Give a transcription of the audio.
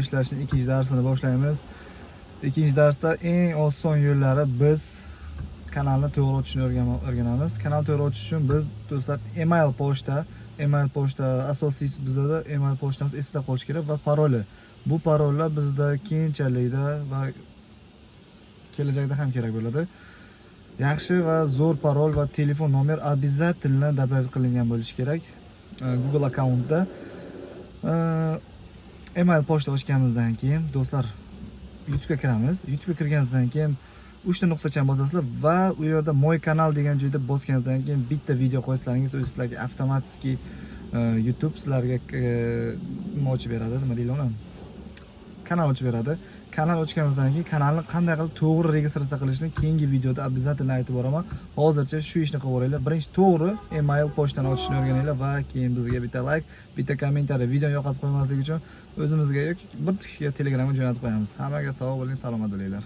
İşlashning ikkinchi darsini boshlaymiz. Ikkinchi darsda eng oson yo'llari biz kanalni to'g'ri ochishni o'rganamiz. Kanal to'g'ri ochish uchun biz do'stlar email pochta asosiysi bizda email pochtamiz esda qolishi kerak va paroli. Bu parollar bizda keyinchalikda va kelajakda ham kerak bo'ladi. Yaxshi va zo'r parol va telefon nomer обязательно добавить qilingan bo'lishi kerak. Google akkauntda email pochta ochganimizdan keyin do'stlar YouTube'ga kiramiz. YouTube'ga kirganingizdan keyin 3 ta nuqtachani bosasizlar va u yerda moy kanal degan joyda bosganingizdan keyin bitta video qo'ysalaringiz o'zi sizlarga avtomatik YouTube sizlarga nima ochib beradi, nima deydi uni? Kanal ochib beradi. Kanal ochganimizdan keyin kanalni qanday qilib to'g'ri registratsiya qilishni keyingi videoda обязательно aytib boraman. Hozircha shu ishni qilib o'raylar. Birinchi to'g'ri email pochtani ochishni o'rganinglar va keyin bizga bitta like, bitta kommentariy video yo'qotib qo'ymaslik uchun o'zimizga yoki bir kishiga Telegramga jo'natib qo'yamiz. Hammaga sog' bo'ling, salomat bo'linglar.